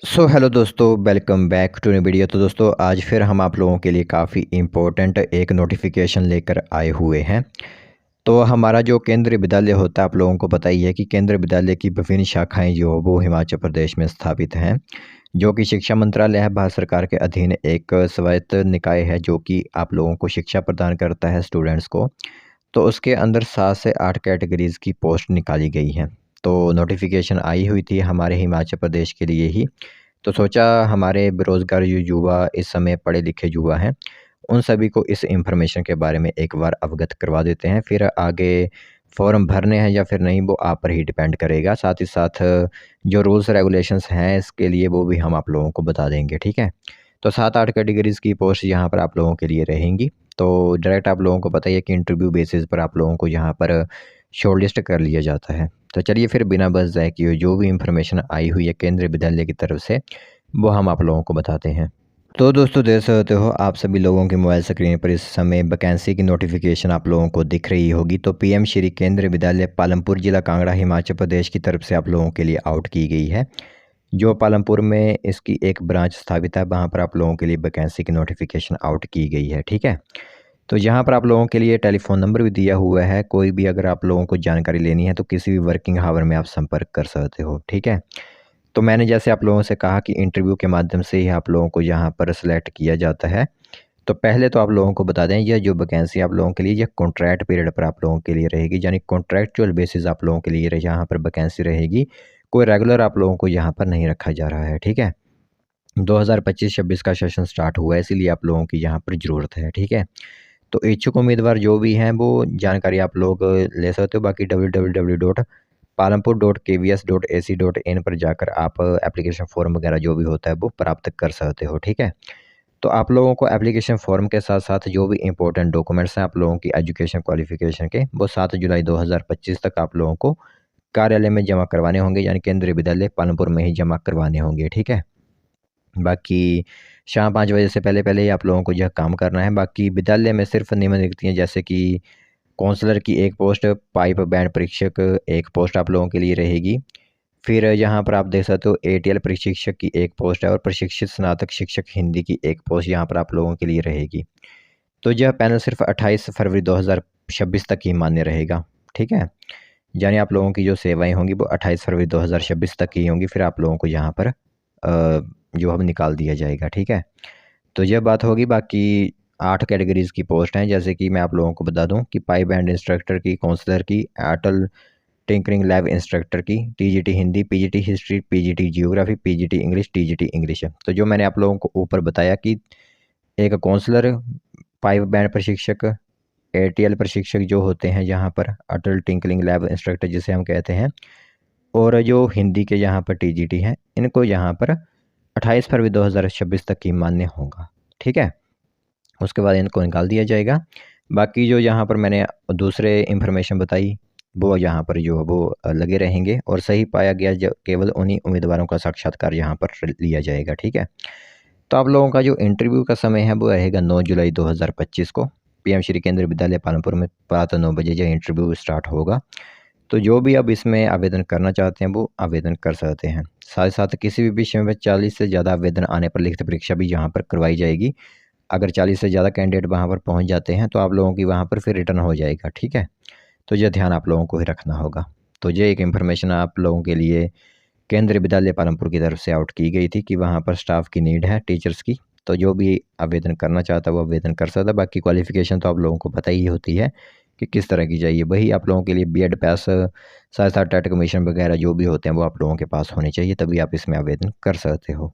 Hello दोस्तों, welcome back to new video. तो दोस्तों आज फिर हम आप लोगों के लिए काफ़ी इम्पोर्टेंट एक नोटिफिकेशन लेकर आए हुए हैं। तो हमारा जो केंद्रीय विद्यालय होता है, आप लोगों को पता ही है कि केंद्रीय विद्यालय की विभिन्न शाखाएं जो वो हिमाचल प्रदेश में स्थापित हैं, जो कि शिक्षा मंत्रालय है, भारत सरकार के अधीन एक स्वायत्त निकाय है जो कि आप लोगों को शिक्षा प्रदान करता है स्टूडेंट्स को। तो उसके अंदर 7 से 8 कैटेगरीज़ की पोस्ट निकाली गई हैं। तो नोटिफिकेशन आई हुई थी हमारे हिमाचल प्रदेश के लिए ही। तो सोचा हमारे बेरोज़गार जो युवा इस समय पढ़े लिखे युवा हैं, उन सभी को इस इन्फॉर्मेशन के बारे में एक बार अवगत करवा देते हैं। फिर आगे फॉर्म भरने हैं या फिर नहीं, वो आप पर ही डिपेंड करेगा। साथ ही साथ जो रूल्स रेगुलेशंस हैं इसके लिए वो भी हम आप लोगों को बता देंगे, ठीक है? तो 7-8 कैटेगरीज़ की पोस्ट यहाँ पर आप लोगों के लिए रहेंगी। तो डायरेक्ट आप लोगों को पता ही है कि इंटरव्यू बेसिस पर आप लोगों को यहाँ पर शॉर्टलिस्ट कर लिया जाता है। तो चलिए फिर बिना बस ज़ाय किए जो भी इन्फॉर्मेशन आई हुई है केंद्रीय विद्यालय की तरफ से, वो हम आप लोगों को बताते हैं। तो दोस्तों देख सकते हो आप सभी लोगों की मोबाइल स्क्रीन पर इस समय वैकेंसी की नोटिफिकेशन आप लोगों को दिख रही होगी। तो पीएम श्री केंद्रीय विद्यालय पालमपुर जिला कांगड़ा हिमाचल प्रदेश की तरफ से आप लोगों के लिए आउट की गई है। जो पालमपुर में इसकी एक ब्रांच स्थापित है, वहाँ पर आप लोगों के लिए वैकेंसी की नोटिफिकेशन आउट की गई है, ठीक है? तो यहाँ पर आप लोगों के लिए टेलीफ़ोन नंबर भी दिया हुआ है। कोई भी अगर आप लोगों को जानकारी लेनी है तो किसी भी वर्किंग हावर में आप संपर्क कर सकते हो, ठीक है? तो मैंने जैसे आप लोगों से कहा कि इंटरव्यू के माध्यम से ही आप लोगों को यहाँ पर सेलेक्ट किया जाता है। तो पहले तो आप लोगों को बता दें, यह जो वैकेंसी आप लोगों के लिए, यह कॉन्ट्रैक्ट पीरियड पर आप लोगों के लिए रहेगी, यानी कॉन्ट्रैक्चुअल बेसिस आप लोगों के लिए यहाँ पर वैकेंसी रहेगी। कोई रेगुलर आप लोगों को यहाँ पर नहीं रखा जा रहा है, ठीक है? 2025-26 का सेशन स्टार्ट हुआ है, इसीलिए आप लोगों की यहाँ पर ज़रूरत है, ठीक है? तो इच्छुक उम्मीदवार जो भी हैं वो जानकारी आप लोग ले सकते हो। बाकी www.palanpur.kvs.ac.in पर जाकर आप एप्लीकेशन फॉर्म वगैरह जो भी होता है वो प्राप्त कर सकते हो, ठीक है? तो आप लोगों को एप्लीकेशन फॉर्म के साथ साथ जो भी इंपॉर्टेंट डॉक्यूमेंट्स हैं आप लोगों की एजुकेशन क्वालिफिकेशन के, वो 7 जुलाई 2025 तक आप लोगों को कार्यालय में जमा करवाने होंगे, यानी केंद्रीय विद्यालय पालमपुर में ही जमा करवाने होंगे, ठीक है? बाकी शाम 5 बजे से पहले-पहले ही आप लोगों को यह काम करना है। बाकी विद्यालय में सिर्फ़ निम्न रिक्तियाँ जैसे कि काउंसलर की 1 पोस्ट, पाइप बैंड परीक्षक 1 पोस्ट आप लोगों के लिए रहेगी। फिर यहाँ पर आप देख सकते हो एटीएल प्रशिक्षक की 1 पोस्ट है और प्रशिक्षित स्नातक शिक्षक हिंदी की 1 पोस्ट यहाँ पर आप लोगों के लिए रहेगी। तो यह पैनल सिर्फ़ 28 फरवरी 2026 तक ही मान्य रहेगा, ठीक है? यानी आप लोगों की जो सेवाएँ होंगी वो 28 फरवरी 2026 तक ही होंगी, फिर आप लोगों को यहाँ पर जो अब निकाल दिया जाएगा, ठीक है? तो यह बात होगी। बाकी 8 कैटेगरीज़ की पोस्ट हैं, जैसे कि मैं आप लोगों को बता दूँ कि पाइप बैंड इंस्ट्रक्टर की, काउंसलर की, एयरटेल टिंकरिंग लैब इंस्ट्रक्टर की, TGT Hindi, PGT history, PGT geography, PGT English, TGT English है। तो जो मैंने आप लोगों को ऊपर बताया कि एक काउंसलर, पाइप बैंड प्रशिक्षक, एटीएल प्रशिक्षक जो होते हैं यहाँ पर, अटल टिंकरिंग लैब इंस्ट्रक्टर जिसे हम कहते हैं, और जो हिंदी के यहाँ पर टीजीटी हैं, इनको यहाँ पर 28 फरवरी 2026 तक ही मान्य होगा, ठीक है? उसके बाद इनको निकाल दिया जाएगा। बाकी जो यहाँ पर मैंने दूसरे इन्फॉर्मेशन बताई, वो यहाँ पर जो वो लगे रहेंगे, और सही पाया गया जो केवल उन्हीं उम्मीदवारों का साक्षात्कार यहाँ पर लिया जाएगा, ठीक है? तो आप लोगों का जो इंटरव्यू का समय है वो रहेगा 9 जुलाई 2025 को पीएम श्री केंद्रीय विद्यालय पालमपुर में प्रातः 9 बजे जो इंटरव्यू स्टार्ट होगा। तो जो भी अब इसमें आवेदन करना चाहते हैं वो आवेदन कर सकते हैं। साथ ही साथ किसी भी विषय में 40 से ज़्यादा आवेदन आने पर लिखित परीक्षा भी यहाँ पर करवाई जाएगी। अगर 40 से ज़्यादा कैंडिडेट वहाँ पर पहुँच जाते हैं तो आप लोगों की वहाँ पर फिर रिटर्न हो जाएगा, ठीक है? तो ये ध्यान आप लोगों को ही रखना होगा। तो ये एक इन्फॉर्मेशन आप लोगों के लिए केंद्रीय विद्यालय पालमपुर की तरफ से आउट की गई थी कि वहाँ पर स्टाफ की नीड है, टीचर्स की। तो जो भी आवेदन करना चाहता है वो आवेदन कर सकता है। बाकी क्वालिफ़िकेशन तो आप लोगों को पता ही होती है कि किस तरह की चाहिए। वही आप लोगों के लिए बीएड पास, साथ-साथ टेट कमीशन वगैरह जो भी होते हैं वो आप लोगों के पास होने चाहिए, तभी आप इसमें आवेदन कर सकते हो।